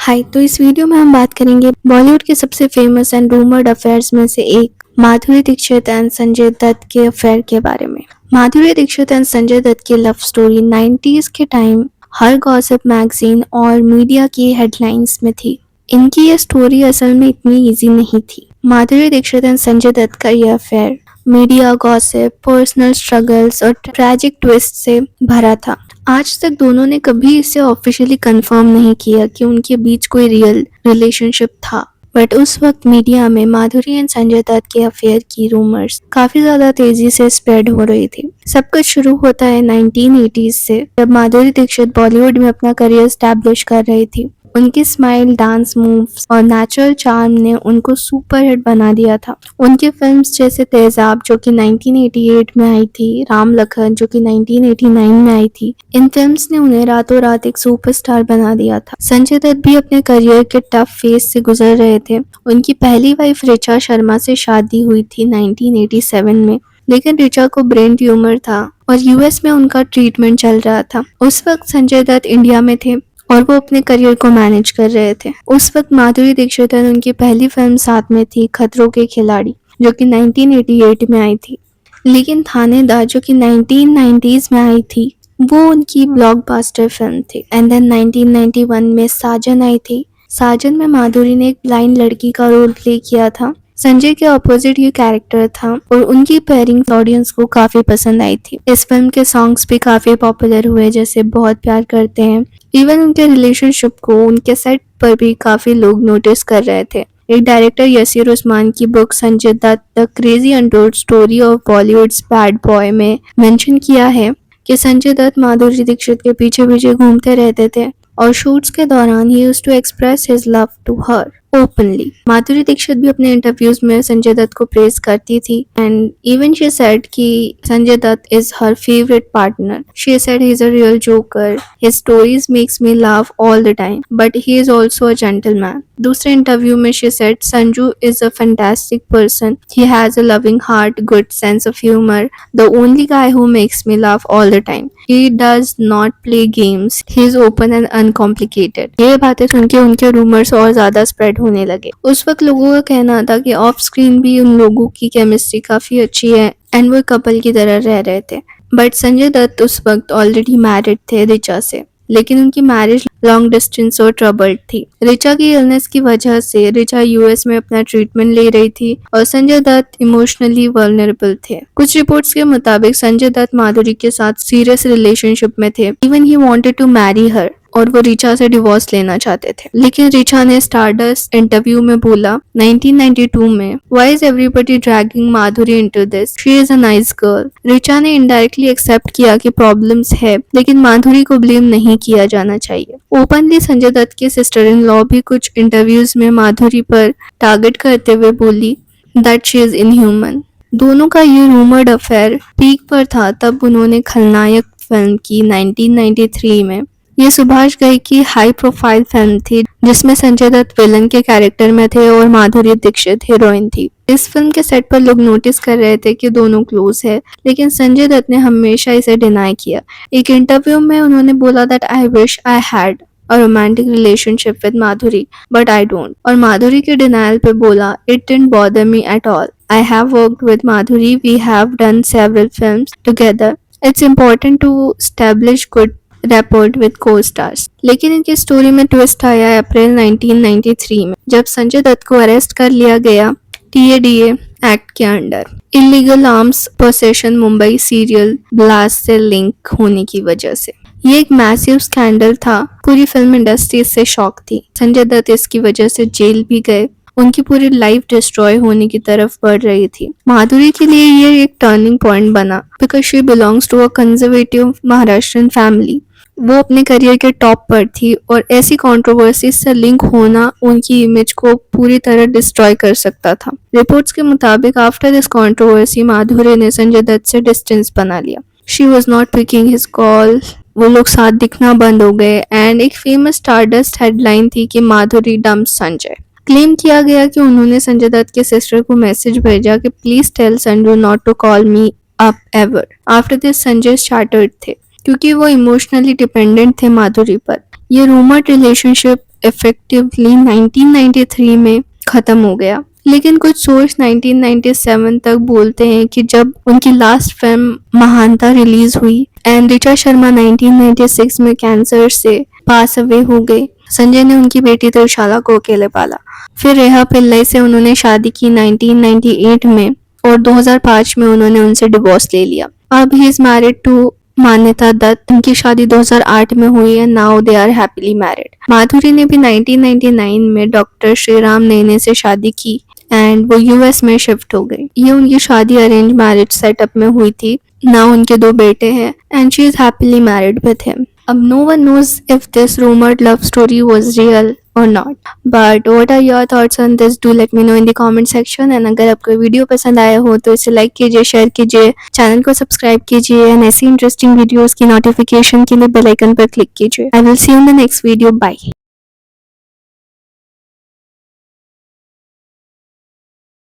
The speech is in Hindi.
हाय, तो इस वीडियो में हम बात करेंगे बॉलीवुड के सबसे फेमस एंड रूमर्ड अफेयर्स में से एक माधुरी दीक्षित एंड संजय दत्त के अफेयर के बारे में। माधुरी दीक्षित एंड संजय दत्त की लव स्टोरी 90s के टाइम हर गॉसिप मैगजीन और मीडिया की हेडलाइंस में थी। इनकी ये स्टोरी असल में इतनी इजी नहीं थी। माधुरी दीक्षित एंड संजय दत्त का ये affair media gossip, personal struggles और ट्रैजिक ट्विस्ट से भरा था। आज तक दोनों ने कभी इसे ऑफिशियली कंफर्म नहीं किया कि उनके बीच कोई रियल रिलेशनशिप था, बट उस वक्त मीडिया में माधुरी एंड संजय दत्त के अफेयर की रूमर्स काफी ज्यादा तेजी से स्प्रेड हो रही थी। सब कुछ शुरू होता है 1980s से, जब माधुरी दीक्षित बॉलीवुड में अपना करियर स्टैब्लिश कर रही थी। उनकी स्माइल, डांस मूव्स और नेचुरल चार्म ने उनको सुपरहिट बना दिया था। उनकी फिल्म्स जैसे तेजाब जो कि 1988 में आई थी, राम लखन जो कि 1989 में आई थी, इन फिल्म्स ने उन्हें रातों रात एक सुपरस्टार बना दिया था। संजय दत्त भी अपने करियर के टफ फेज से गुजर रहे थे। उनकी पहली वाइफ ऋचा शर्मा से शादी हुई थी 1987 में, लेकिन ऋचा को ब्रेन ट्यूमर था और यूएस में उनका ट्रीटमेंट चल रहा था। उस वक्त संजय दत्त इंडिया में थे और वो अपने करियर को मैनेज कर रहे थे। उस वक्त माधुरी दीक्षित और उनकी पहली फिल्म साथ में थी खतरों के खिलाड़ी, जो कि 1988 में आई थी। लेकिन थानेदार जो कि 1990s में आई थी, वो उनकी ब्लॉकबस्टर फिल्म थी। एंड देन 1991 में साजन आई थी। साजन में माधुरी ने एक ब्लाइंड लड़की का रोल प्ले किया था। संजय के ऑपोजिट ये कैरेक्टर था और उनकी पेयरिंग ऑडियंस को काफी पसंद आई थी। इस फिल्म के सॉन्ग्स भी काफी पॉपुलर हुए, जैसे बहुत प्यार करते हैं। इवन उनके रिलेशनशिप को उनके सेट पर भी काफी लोग नोटिस कर रहे थे। एक डायरेक्टर यसीर उस्मान की book Sanjay Dutt the crazy untold story of Bollywood's bad boy में मेंशन किया है कि संजय दत्त माधुरी दीक्षित के पीछे पीछे घूमते रहते थे और शूट्स के दौरान ही used to express his love to her openly. Madhuri Dixit भी अपने इंटरव्यूज में संजय दत्त को प्रेज करती थी एंड इवन शी सेड कि Sanjay Dutt is her favourite partner. She said he is a real joker, his stories makes me laugh all the time, but he is also a gentleman. दूसरे इंटरव्यू में she said Sanju is a fantastic person, he has a loving heart, good sense of humour, the only guy who makes me laugh all the time, he does not play games, he is open and uncomplicated. ये बातें सुन के उनके रूमर्स और ज्यादा स्प्रेड होने लगे। उस वक्त लोगों का कहना था कि ऑफ स्क्रीन भी उन लोगों की केमिस्ट्री काफी अच्छी है एंड वो कपल की तरह रह रहे थे। बट संजय दत्त उस वक्त ऑलरेडी मैरिड थे ऋचा से, लेकिन उनकी मैरिज लॉन्ग डिस्टेंस और ट्रबल्ड थी। ऋचा की इलनेस की वजह से ऋचा यूएस में अपना ट्रीटमेंट ले रही थी और संजय दत्त इमोशनली वल्नरेबल थे। कुछ रिपोर्ट्स के मुताबिक संजय दत्त माधुरी के साथ सीरियस रिलेशनशिप में थे। Even he wanted to marry her और वो ऋचा से डिवोर्स लेना चाहते थे। लेकिन ऋचा ने स्टारडस्ट इंटरव्यू में बोला 1992 में, why is everybody dragging Madhuri into this, she is a nice girl. Richa ने इनडायरेक्टली एक्सेप्ट किया कि प्रॉब्लम्स है, लेकिन माधुरी को ब्लेम नहीं किया जाना चाहिए। ओपनली संजय दत्त की सिस्टर इन लॉ भी कुछ इंटरव्यूज में माधुरी पर टारगेट करते हुए बोली दैट शी इज इनह्यूमन। दोनों का ये रूमर्ड अफेयर पीक पर था तब उन्होंने खलनायक फिल्म की 1993 में। ये सुभाष घई की हाई प्रोफाइल फिल्म थी जिसमें संजय दत्त विलन के कैरेक्टर में थे और माधुरी दीक्षित हीरोइन थी। इस फिल्म के सेट पर लोग नोटिस कर रहे थे कि दोनों क्लोज है, लेकिन संजय दत्त ने हमेशा इसे डिनाई किया। एक इंटरव्यू में उन्होंने बोला that I wish I had a romantic relationship with Madhuri, but I don't. और माधुरी के डिनायल पे बोला it didn't bother me at all. I have worked with Madhuri. We have done several films together. It's important to establish good rapport with co-stars. लेकिन इनकी स्टोरी में ट्विस्ट आया अप्रैल 1993 में, जब संजय दत्त को अरेस्ट कर लिया गया TADA एक्ट के under illegal arms possession Mumbai serial blast से लिंक होने की वजह से। ये एक मैसिव स्कैंडल था। पूरी फिल्म इंडस्ट्री इससे शॉक थी। संजय दत्त इसकी वजह से जेल भी गए। उनकी पूरी लाइफ डिस्ट्रॉय होने की तरफ बढ़ रही थी। माधुरी के लिए ये एक टर्निंग पॉइंट बना because she belongs to a conservative Maharashtrian family. वो अपने करियर के टॉप पर थी और ऐसी कंट्रोवर्सी से लिंक होना उनकी इमेज को पूरी तरह डिस्ट्रॉय कर सकता था। रिपोर्ट्स के मुताबिक आफ्टर दिस कंट्रोवर्सी माधुरी ने संजय दत्त से डिस्टेंस बना लिया। She was not picking his call, वो लोग साथ दिखना बंद हो गए एंड एक फेमस स्टारडस्ट हेडलाइन थी कि माधुरी डम्प संजय। क्लेम किया गया कि उन्होंने संजय दत्त के सिस्टर को मैसेज भेजा कि please tell Sanju not to call me up ever. After this Sanjay shattered थे क्योंकि वो इमोशनली डिपेंडेंट थे माधुरी पर। ये रूमर्ड रिलेशनशिप इफेक्टिवली 1993 में खत्म हो गया, लेकिन कुछ सोर्स 1997 तक बोलते हैं कि जब उनकी लास्ट फिल्म महानता रिलीज हुई एंड ऋचा शर्मा 1996 में कैंसर से पास अवे हो गई, संजय ने उनकी बेटी त्रिशाला को अकेले पाला। फिर रेहा पिल्लई से उन्होंने शादी की 1998 में और 2005 में उन्होंने उनसे डिवोर्स ले लिया। अब ही इज मैरिड टू मान्यता दत्त। उनकी शादी 2008 में हुई है। Now they are happily married. Madhuri ने भी 1999 में डॉक्टर श्रीराम नेने से शादी की एंड वो यूएस में शिफ्ट हो गई। ये उनकी शादी अरेंज मैरिज सेटअप में हुई थी। नाउ उनके 2 बेटे हैं and she is happily married with him. अब no one knows if this rumored love story was real or not. But what are your thoughts on this? Do let me know in the comment section. And अगर आपको वीडियो पसंद आया हो तो इसे लाइक कीजिए, शेयर कीजिए, चैनल को सब्सक्राइब कीजिए एंड ऐसी इंटरेस्टिंग वीडियोस की नोटिफिकेशन के लिए बेल आइकन पर क्लिक कीजिए। I will see you in the next video. Bye.